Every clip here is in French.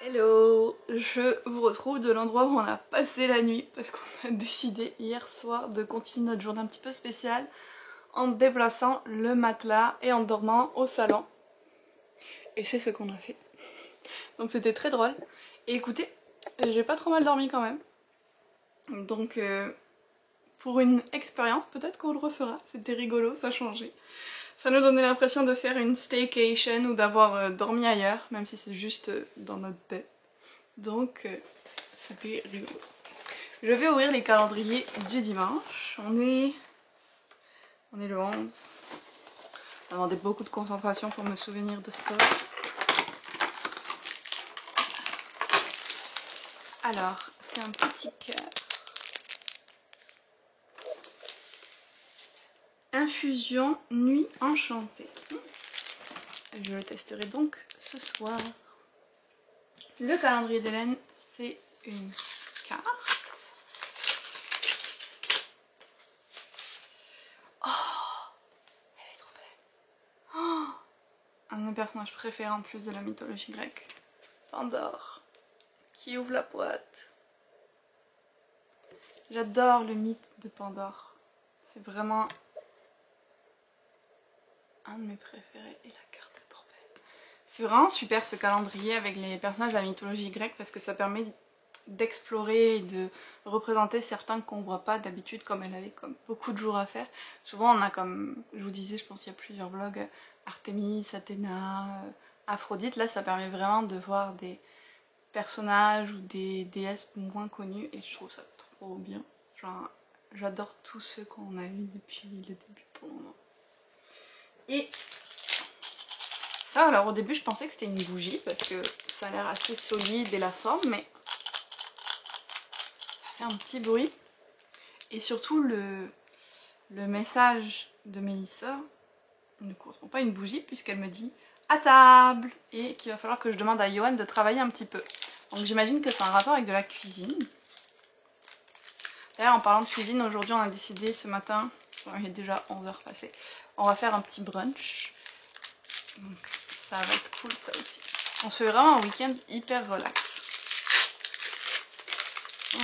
Hello, je vous retrouve de l'endroit où on a passé la nuit parce qu'on a décidé hier soir de continuer notre journée un petit peu spéciale en déplaçant le matelas et en dormant au salon. Et c'est ce qu'on a fait. Donc c'était très drôle. Et écoutez, j'ai pas trop mal dormi quand même. Donc pour une expérience, peut-être qu'on le refera. C'était rigolo, ça changeait. Ça nous donnait l'impression de faire une staycation ou d'avoir dormi ailleurs, même si c'est juste dans notre tête. Donc c'était rigolo. Je vais ouvrir les calendriers du dimanche. On est le 11. Ça demandait beaucoup de concentration pour me souvenir de ça. Alors, c'est un petit cœur. Infusion nuit enchantée. Je le testerai donc ce soir. Le calendrier d'Hélène, c'est une carte. Oh, elle est trop belle. Oh, un de mes personnages préférés en plus de la mythologie grecque. Pandore, qui ouvre la boîte. J'adore le mythe de Pandore. C'est vraiment un de mes préférés et la carte est trop belle. C'est vraiment super ce calendrier avec les personnages de la mythologie grecque parce que ça permet d'explorer et de représenter certains qu'on voit pas d'habitude, comme elle avait comme beaucoup de jours à faire. Souvent on a, comme je vous disais, je pense qu'il y a plusieurs vlogs, Artémis, Athéna, Aphrodite. Là ça permet vraiment de voir des personnages ou des déesses moins connues et je trouve ça trop bien. Genre, j'adore tous ceux qu'on a eu depuis le début pour le moment. Et ça, alors au début je pensais que c'était une bougie parce que ça a l'air assez solide et la forme, mais ça fait un petit bruit. Et surtout le message de Mélissa ne correspond pas à une bougie puisqu'elle me dit à table et qu'il va falloir que je demande à Johan de travailler un petit peu. Donc j'imagine que c'est un rapport avec de la cuisine. D'ailleurs en parlant de cuisine, aujourd'hui on a décidé ce matin, il est déjà 11h passées, on va faire un petit brunch. Donc ça va être cool ça aussi. On se fait vraiment un week-end hyper relax. Oh.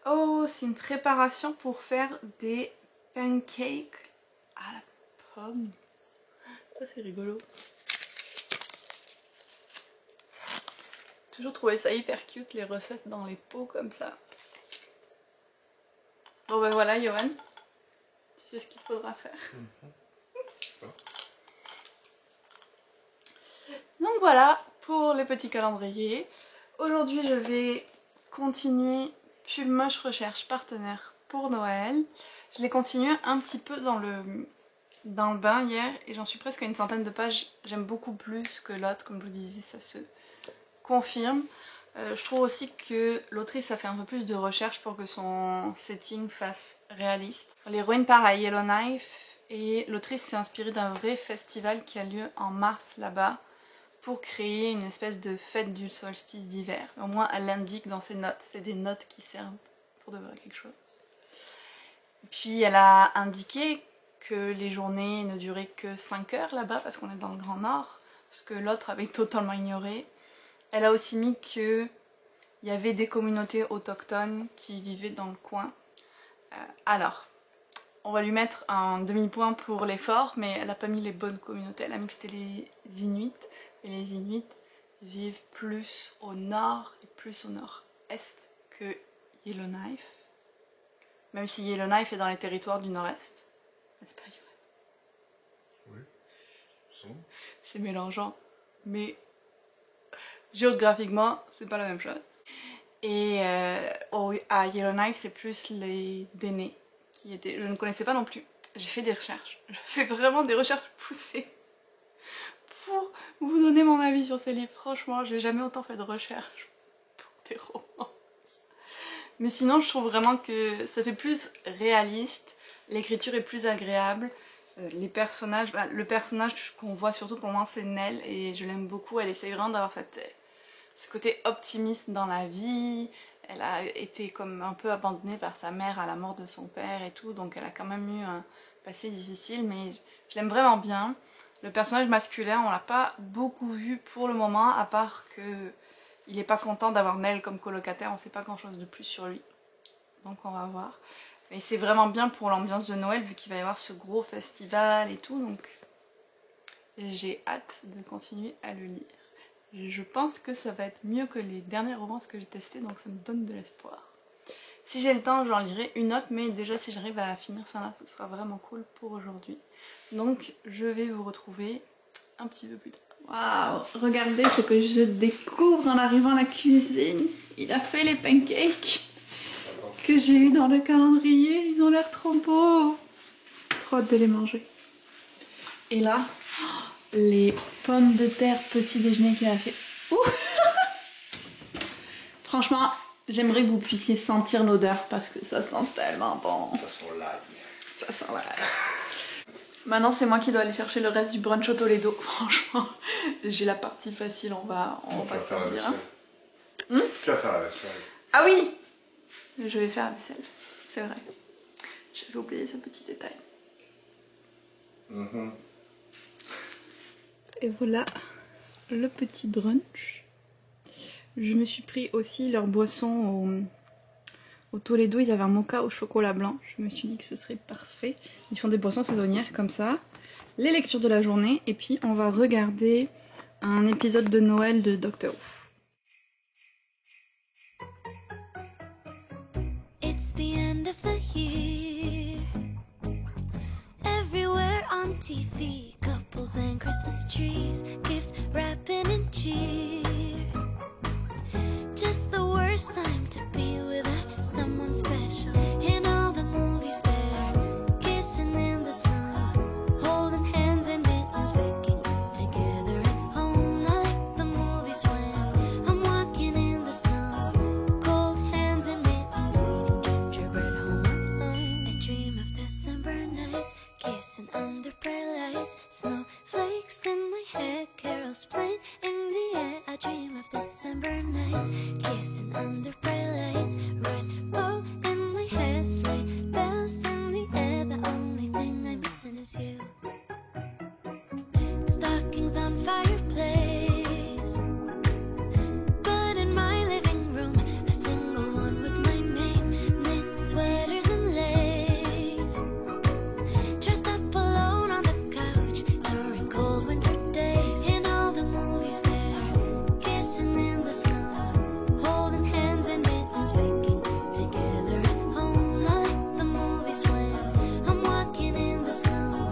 Oh, c'est une préparation pour faire des pancakes à la pomme. Ça c'est rigolo. Toujours trouvé ça hyper cute les recettes dans les pots comme ça. Bon ben voilà Johan, tu sais ce qu'il faudra faire. Donc voilà pour les petits calendriers. Aujourd'hui je vais continuer Pull Moche Recherche partenaire pour Noël. Je l'ai continué un petit peu dans le bain hier et j'en suis presque à une centaine de pages. J'aime beaucoup plus que l'autre, comme je vous disais, ça se confirme. Je trouve aussi que l'autrice a fait un peu plus de recherche pour que son setting fasse réaliste. L'héroïne part à Yellowknife et l'autrice s'est inspirée d'un vrai festival qui a lieu en mars là-bas pour créer une espèce de fête du solstice d'hiver. Au moins elle l'indique dans ses notes, c'est des notes qui servent pour de vrai quelque chose. Puis elle a indiqué que les journées ne duraient que 5 heures là-bas parce qu'on est dans le Grand Nord, ce que l'autre avait totalement ignoré. Elle a aussi mis qu'il y avait des communautés autochtones qui vivaient dans le coin. Alors, on va lui mettre un demi-point pour l'effort, mais elle n'a pas mis les bonnes communautés. Elle a mis que c'était les Inuits. Et les Inuits vivent plus au nord et plus au nord-est que Yellowknife. Même si Yellowknife est dans les territoires du nord-est. N'est-ce pas, Johan? Oui. C'est mélangeant, mais géographiquement, c'est pas la même chose. Et à Yellowknife, c'est plus les Dénés qui étaient... Je ne connaissais pas non plus. J'ai fait des recherches. Je fais vraiment des recherches poussées pour vous donner mon avis sur ces livres. Franchement, j'ai jamais autant fait de recherches pour des romans. Mais sinon, je trouve vraiment que ça fait plus réaliste. L'écriture est plus agréable. Les personnages... le personnage qu'on voit surtout pour moi, c'est Nell. Et je l'aime beaucoup. Elle essaye vraiment d'avoir ce côté optimiste dans la vie. Elle a été comme un peu abandonnée par sa mère à la mort de son père et tout, donc elle a quand même eu un assez difficile, mais je l'aime vraiment bien. Le personnage masculin, on l'a pas beaucoup vu pour le moment, à part que il est pas content d'avoir Nell comme colocataire, on sait pas grand chose de plus sur lui. Donc on va voir. Mais c'est vraiment bien pour l'ambiance de Noël, vu qu'il va y avoir ce gros festival et tout, donc j'ai hâte de continuer à le lire. Je pense que ça va être mieux que les derniers romances que j'ai testées, donc ça me donne de l'espoir. Si j'ai le temps, j'en lirai une autre, mais déjà si j'arrive à finir ça là, ce sera vraiment cool pour aujourd'hui. Donc je vais vous retrouver un petit peu plus tard. Waouh, regardez ce que je découvre en arrivant à la cuisine. Il a fait les pancakes que j'ai eu dans le calendrier. Ils ont l'air trop beaux. Trop hâte de les manger. Et là, les pommes de terre petit déjeuner qu'il a fait. Franchement, j'aimerais que vous puissiez sentir l'odeur parce que ça sent tellement bon. Ça sent l'ail. Ça sent l'ail. Maintenant, c'est moi qui dois aller chercher le reste du brunch au Toledo. Franchement, j'ai la partie facile, on va se le dire. Tu vas faire la vaisselle. Ah oui, je vais faire la vaisselle, c'est vrai. J'avais oublié ce petit détail. Et voilà le petit brunch. Je me suis pris aussi leur boisson au Toledo. Ils avaient un mocha au chocolat blanc. Je me suis dit que ce serait parfait. Ils font des boissons saisonnières comme ça. Les lectures de la journée. Et puis on va regarder un épisode de Noël de Doctor Who. It's the end of the year. Everywhere on TV, couples and Christmas trees, gift wrapping and cheer. Just the worst time to be without someone special. In all the movies there, kissing in the snow, holding hands and mittens, baking together at home. I like the movies when I'm walking in the snow, cold hands and mittens, eating gingerbread home alone. I dream of December nights, kissing under bright lights, snowflakes in my hair, carols playing in the air. I dream of December nights, kissing under bright lights, red bow in my hair, sleigh bells in the air. The only thing I'm missing is you. Stockings on fireplace, but in my living room, a single one with my name, knit sweaters and lace. Dressed up alone on the couch during cold winter days. In all the movies there, kissing in the snow, holding hands and mittens, baking together at home. I like the movies when I'm walking in the snow,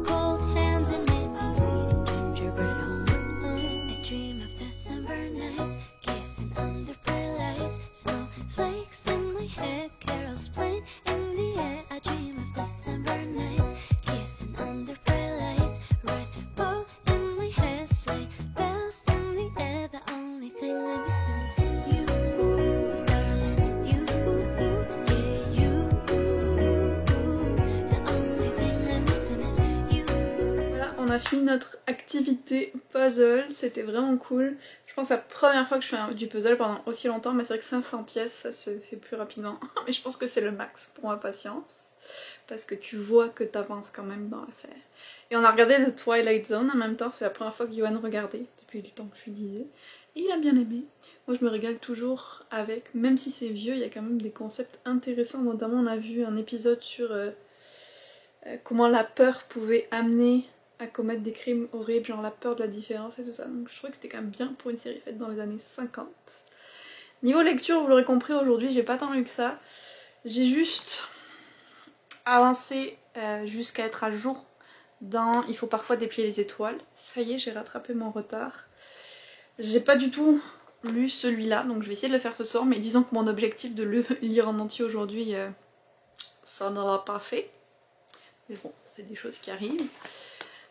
cold hands and mittens, eating gingerbread home alone. I dream of December nights, kissing under bright lights, snowflakes in my hair, carols playing in the air. I dream of December nights, kissing under bright lights, red bow in my hair, sleigh bells in the air. The only thing I'm missing is you, darling, you, yeah, you. The only thing I'm missing is you. Voilà, on a fini notre activité puzzle, c'était vraiment cool. Je pense que c'est la première fois que je fais du puzzle pendant aussi longtemps, mais c'est vrai que 500 pièces ça se fait plus rapidement. Mais je pense que c'est le max pour ma patience, parce que tu vois que t'avances quand même dans l'affaire. Et on a regardé The Twilight Zone en même temps, c'est la première fois que Johan regardait, depuis le temps que je lui disais. Et il a bien aimé. Moi je me régale toujours avec, même si c'est vieux, il y a quand même des concepts intéressants, notamment on a vu un épisode sur comment la peur pouvait amener à commettre des crimes horribles, genre la peur de la différence et tout ça. Donc je trouvais que c'était quand même bien pour une série faite dans les années 50. Niveau lecture, vous l'aurez compris, aujourd'hui j'ai pas tant lu que ça. J'ai juste avancé jusqu'à être à jour dans Il faut parfois déplier les étoiles. Ça y est, j'ai rattrapé mon retard. J'ai pas du tout lu celui-là, donc je vais essayer de le faire ce soir, mais disons que mon objectif de le lire en entier aujourd'hui, ça ne l'a pas fait. Mais bon, c'est des choses qui arrivent.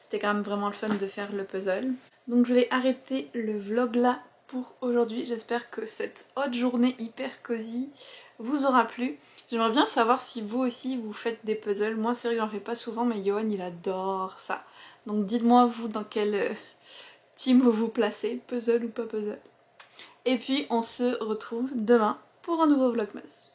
C'était quand même vraiment le fun de faire le puzzle. Donc je vais arrêter le vlog là pour aujourd'hui. J'espère que cette haute journée hyper cosy vous aura plu. J'aimerais bien savoir si vous aussi vous faites des puzzles. Moi c'est vrai que j'en fais pas souvent, mais Johan il adore ça. Donc dites-moi vous dans quelle team vous vous placez, puzzle ou pas puzzle. Et puis on se retrouve demain pour un nouveau vlogmas.